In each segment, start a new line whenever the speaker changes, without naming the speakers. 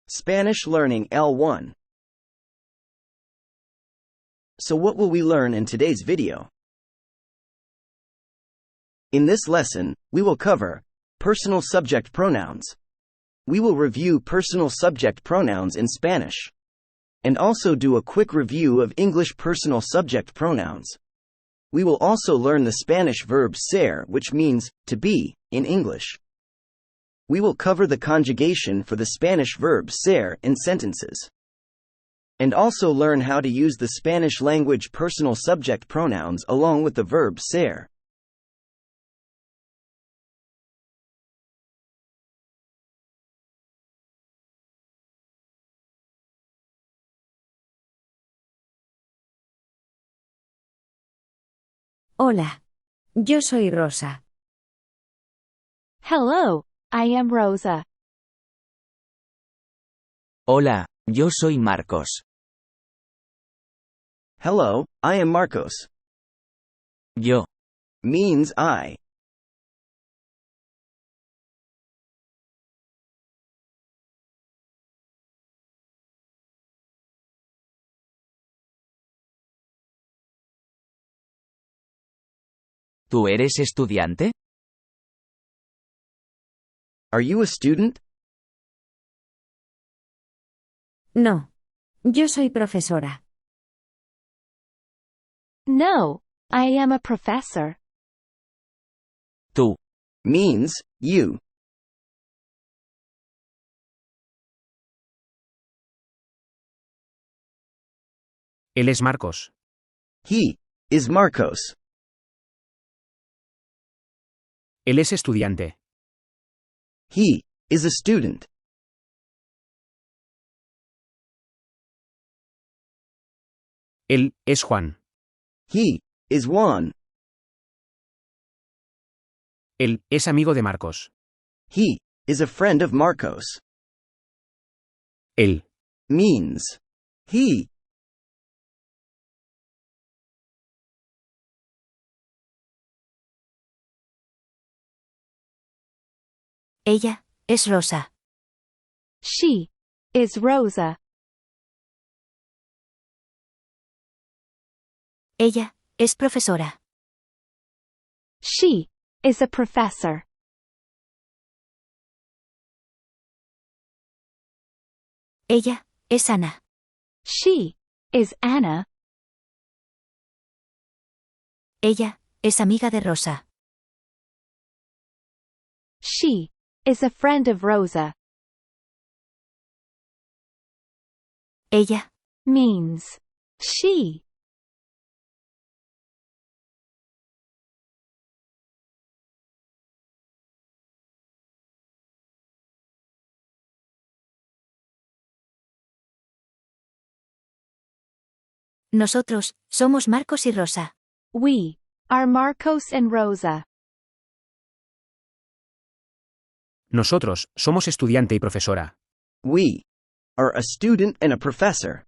Spanish Learning L1. So what will we learn in today's video? In this lesson, we will cover personal subject pronouns. We will review personal subject pronouns in Spanish, and also do a quick review of English personal subject pronouns. We will also learn the Spanish verb ser, which means to be in English. We will cover the conjugation for the Spanish verb ser in sentences, and also learn how to use the Spanish language personal subject pronouns along with the verb ser.
Hola. Yo soy Rosa.
Hello, I am Rosa.
Hola, yo soy Marcos.
Hello, I am Marcos.
Yo.
Means I.
¿Tú eres estudiante?
Are you a student?
No. Yo soy profesora.
No, I am a professor.
Tú.
Means you.
Él es Marcos.
He is Marcos.
Él es estudiante.
He is a student.
Él es Juan.
He is Juan.
Él es amigo de Marcos.
He is a friend of Marcos.
Él.
Means he.
Ella es Rosa.
She is Rosa.
Ella es profesora.
She is a professor.
Ella es Ana.
She is Anna.
Ella es amiga de Rosa.
She is a friend of Rosa.
Ella
Means she.
Nosotros somos Marcos y Rosa.
We are Marcos and Rosa.
Nosotros somos estudiante y profesora.
We are a student and a professor.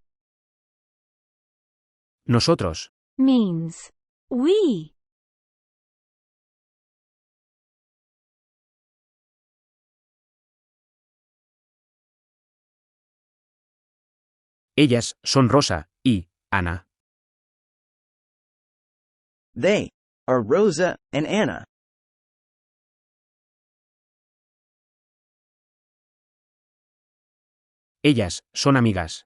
Nosotros.
Means we.
Ellas son Rosa y Ana.
They are Rosa and Anna.
Ellas son amigas.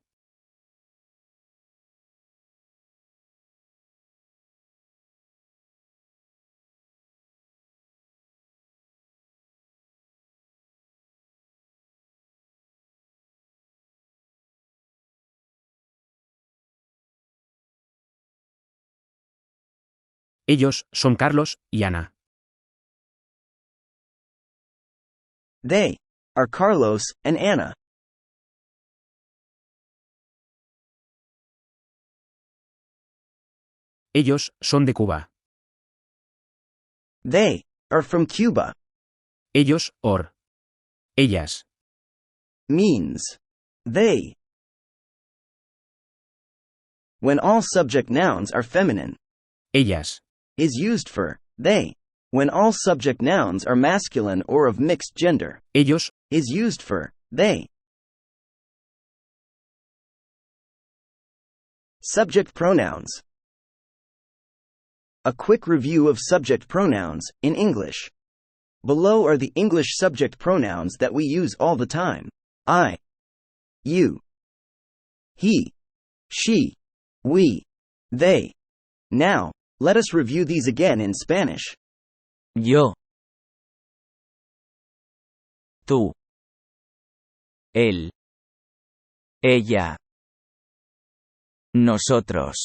Ellos son Carlos y Ana.
They are Carlos and Anna.
Ellos son de Cuba.
They are from Cuba.
Ellos, or. Ellas.
Means they. When all subject nouns are feminine,
Ellas.
is used for they. When all subject nouns are masculine or of mixed gender,
Ellos.
is used for they. Subject pronouns. A quick review of subject pronouns, in English. Below are the English subject pronouns that we use all the time. I, you, he, she, we, they. Now, let us review these again in Spanish.
Yo. Tú. Él. Ella. Nosotros.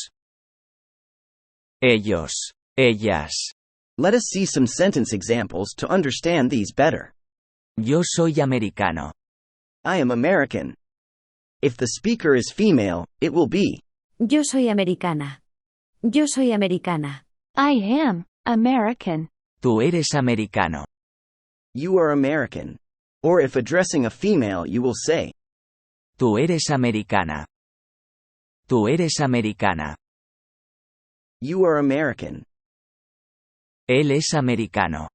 Ellos. Ellas.
Let us see some sentence examples to understand these better.
Yo soy americano.
I am American. If the speaker is female, it will be
Yo soy americana. Yo soy americana.
I am American.
Tú eres americano.
you are American. Or if addressing a female, you will say
Tú eres americana. Tú eres americana.
you are American.
Él es americano.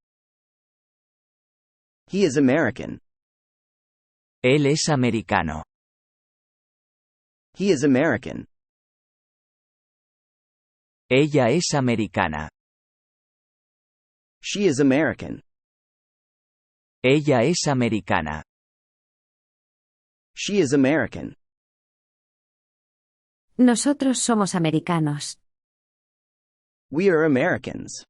He is American.
Él es americano.
He is American.
Ella es americana.
She is American.
Ella es americana.
She is American.
Nosotros somos americanos.
We are Americans.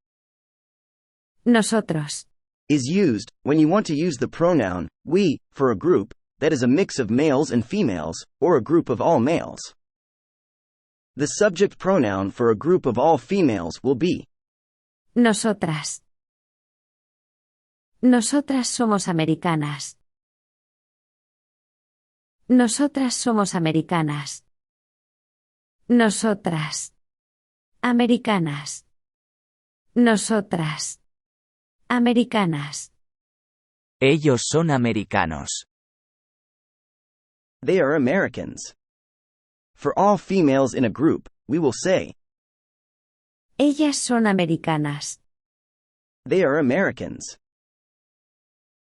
Nosotros.
Is used when you want to use the pronoun we for a group that is a mix of males and females, or a group of all males. The subject pronoun for a group of all females will be
Nosotras. Nosotras somos americanas. Nosotras somos americanas. Nosotras. Americanas. Nosotras. Americanas.
Ellos son americanos.
they are Americans. For all females in a group, we will say
Ellas son americanas.
they are Americans.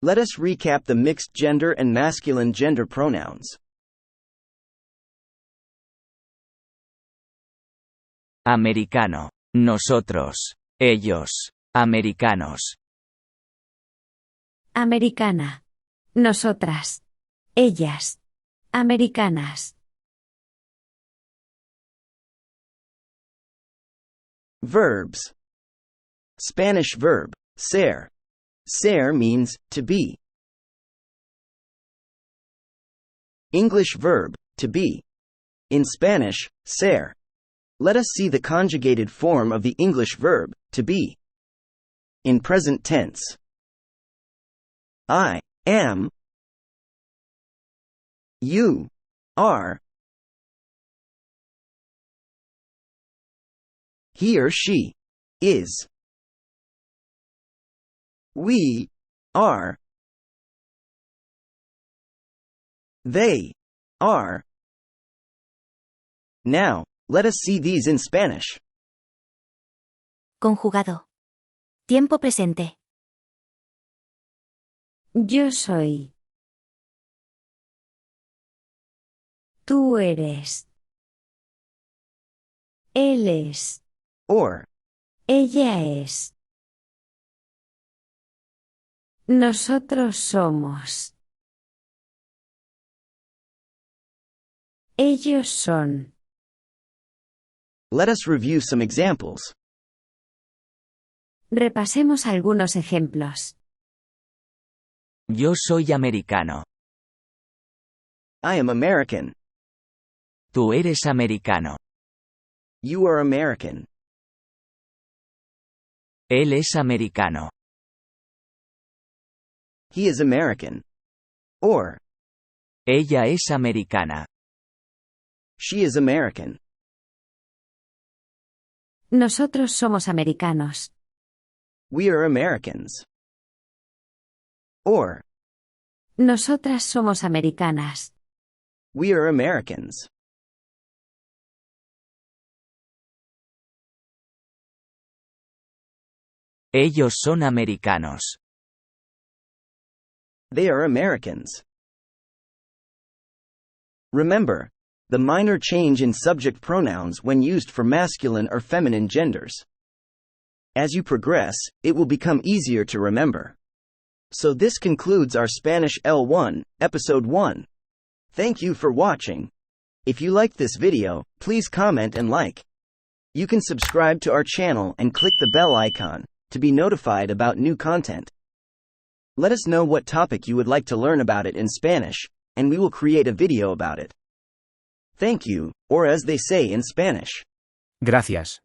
Let us recap the mixed gender and masculine gender pronouns.
Americano. Nosotros. Ellos. Americanos.
Americana. Nosotras. Ellas. Americanas.
Verbs. Spanish verb, ser. Ser means to be. English verb, to be. In Spanish, ser. Let us see the conjugated form of the English verb, to be. In present tense. I am. You are. He or she is. We are. They are. Now, let us see these in Spanish.
Conjugado. Tiempo presente. Yo soy. Tú eres. Él es.
Or,
Ella es. Nosotros somos. Ellos son.
let us review some examples.
Repasemos algunos ejemplos.
Yo soy americano.
I am American.
Tú eres americano.
You are American.
Él es americano.
He is American. Or,
Ella es americana.
she is American.
Nosotros somos americanos.
We are Americans. Or,
Nosotras somos americanas.
we are Americans.
Ellos son americanos.
They are Americans. Remember, the minor change in subject pronouns when used for masculine or feminine genders. As you progress, it will become easier to remember. So this concludes our Spanish L1, Episode 1. Thank you for watching. If you liked this video, please comment and like. You can subscribe to our channel and click the bell icon to be notified about new content. Let us know what topic you would like to learn about it in Spanish, and we will create a video about it. Thank you, or as they say in Spanish.
Gracias.